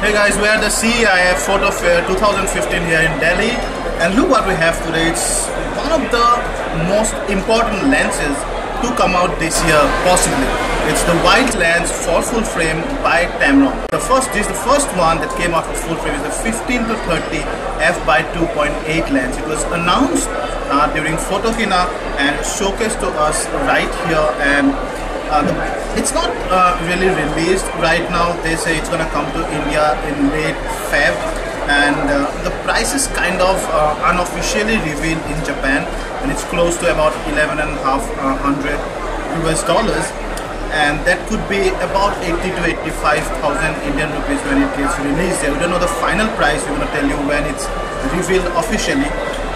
Hey guys, we're at the CIF Photo Fair 2015 here in Delhi, and look what we have today. It's one of the most important lenses to come out this year, possibly. It's the wide lens for full frame by Tamron. This is the first one that came out with full frame. Is the 15-30 F2.8 lens. It was announced during Photokina and showcased to us right here, and it's not really released right now. They say it's gonna come to India in late Feb, and the price is kind of unofficially revealed in Japan, and it's close to about 11,500 US dollars, and that could be about 80 to 85,000 Indian rupees when it gets released there. We don't know the final price. We're gonna tell you when it's revealed officially.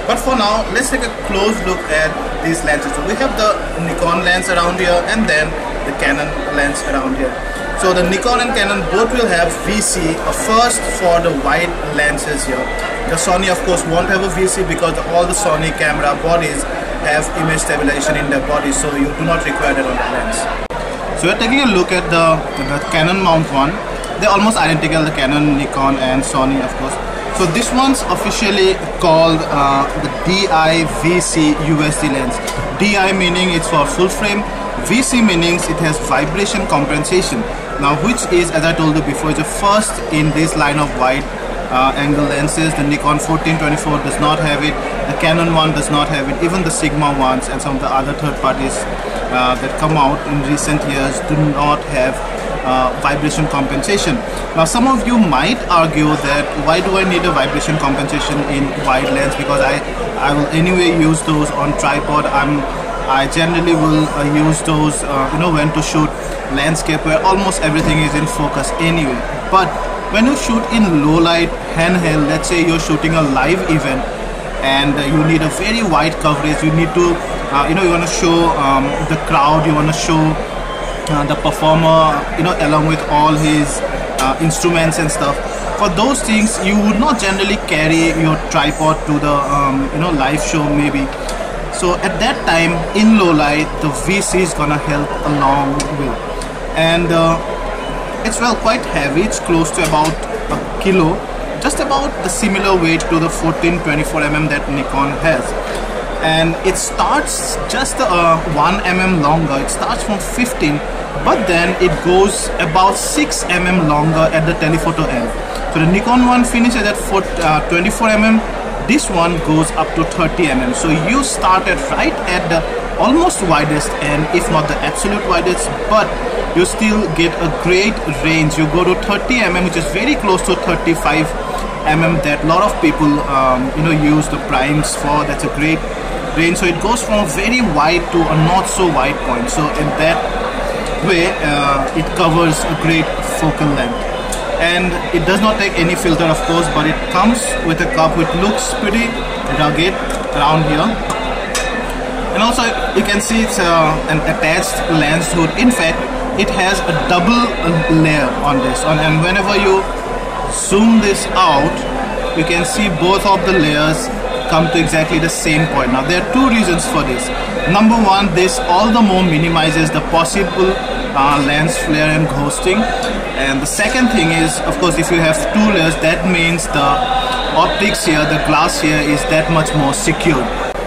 But for now, let's take a close look at these lenses. So we have the Nikon lens around here, and then the Canon lens around here. So the Nikon and Canon both will have VC, a first for the wide lenses here. The Sony of course won't have a VC because all the Sony camera bodies have image stabilization in their body, so you do not require that on the lens. So we're taking a look at the Canon mount one. They're almost identical, the Canon, Nikon and Sony of course. So this one's officially called the DI-VC USD lens. DI meaning it's for full frame, VC meaning it has vibration compensation. Now which is, as I told you before, is the first in this line of wide angle lenses. The Nikon 14-24 does not have it, the Canon one does not have it, even the Sigma ones and some of the other third parties that come out in recent years do not have vibration compensation. Now some of you might argue that why do I need a vibration compensation in wide lens, because I will anyway use those on tripod. I generally will use those when to shoot landscape where almost everything is in focus anyway. But when you shoot in low light handheld, let's say you're shooting a live event and you need a very wide coverage, you need to you want to show the crowd, you want to show the performer along with all his instruments and stuff. For those things you would not generally carry your tripod to the live show maybe. So at that time in low light the VC is gonna help a long way, and it's quite heavy. It's close to about a kilo, just about the similar weight to the 14-24mm that Nikon has, and it starts just 1 mm longer. It starts from 15, but then it goes about 6 mm longer at the telephoto end. So the Nikon one finishes at 24mm, this one goes up to 30 mm. So you started right at the almost widest end, if not the absolute widest, but you still get a great range. You go to 30 mm, which is very close to 35 mm that a lot of people use the primes for. That's a great range. So it goes from very wide to a not so wide point. So in that way it covers a great focal length, and it does not take any filter of course, but it comes with a cup which looks pretty rugged around here, and also you can see it's an attached lens hood. In fact it has a double layer on this, and whenever you zoom this out you can see both of the layers come to exactly the same point. Now there are two reasons for this. Number one, this all the more minimizes the possible lens flare and ghosting, and the second thing is of course if you have two layers, that means the optics here, the glass here is that much more secure.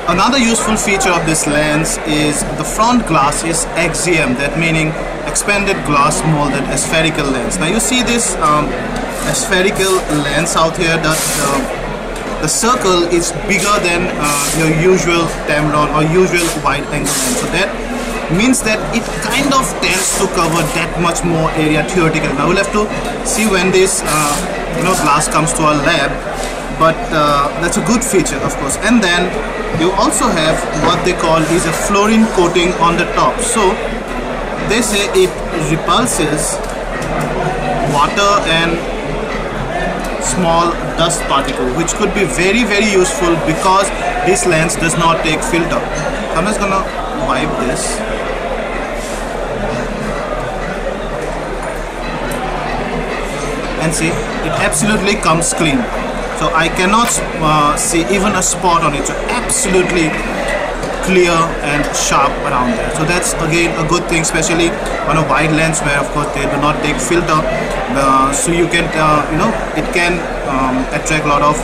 Another useful feature of this lens is the front glass is XGM, that meaning expanded glass molded spherical lens. Now you see this spherical lens out here, the circle is bigger than your usual Tamron or usual wide angle lens. So that means that it kind of tends to cover that much more area theoretically. Now we'll have to see when this glass comes to our lab, but that's a good feature of course. And then you also have what they call is a fluorine coating on the top. So they say it repulses water and small dust particle, which could be very useful because this lens does not take filter. So I'm just gonna wipe this. And see, it absolutely comes clean. So I cannot see even a spot on it. So absolutely clear and sharp around there. So that's again a good thing, especially on a wide lens where of course they do not take filter. so you can it can attract a lot of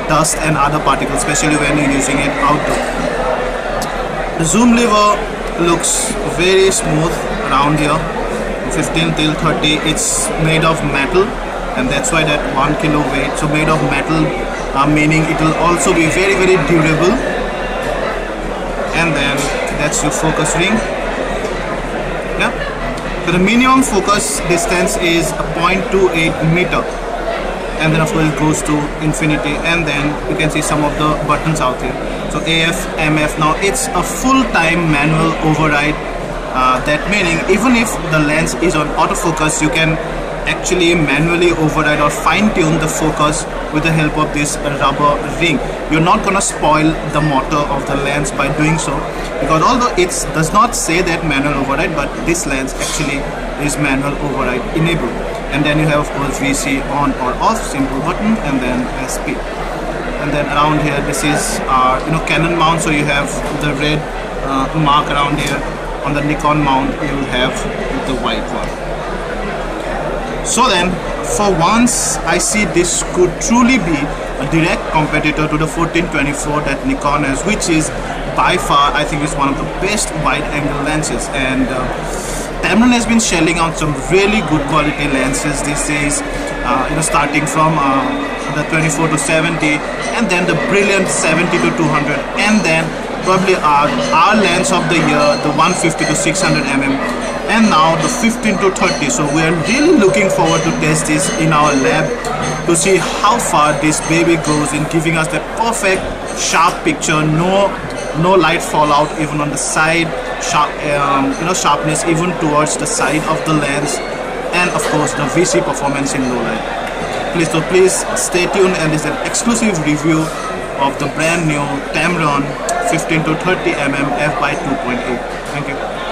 dust and other particles, especially when you're using it outdoor. The zoom lever looks very smooth around here. 15 till 30, it's made of metal, and that's why that 1 kilo weight. So made of metal, meaning it will also be very durable. And then that's your focus ring. Yeah. So the minimum focus distance is a 0.28 meter, and then of course it goes to infinity, and then you can see some of the buttons out here. So AF, MF. Now it's a full-time manual override. That meaning even if the lens is on autofocus, you can actually manually override or fine-tune the focus with the help of this rubber ring. You're not gonna spoil the motor of the lens by doing so, because although it does not say that manual override, but this lens actually is manual override enabled. And then you have of course VC on or off, simple button, and then SP. And then around here, this is Canon mount, so you have the red mark around here. On the Nikon mount, you will have the white one. So then, for once, I see this could truly be a direct competitor to the 14-24 that Nikon has, which is by far, I think, is one of the best wide-angle lenses. And Tamron has been shelling out some really good quality lenses these days, starting from the 24 to 70, and then the brilliant 70 to 200, and then probably our lens of the year, the 150 to 600 mm, and now the 15 to 30. So we are really looking forward to test this in our lab to see how far this baby goes in giving us the perfect sharp picture. No light fallout even on the side, sharpness even towards the side of the lens, and of course the VC performance in low light. Please stay tuned, and this is an exclusive review of the brand new Tamron 15 to 30mm F2.8. Thank you.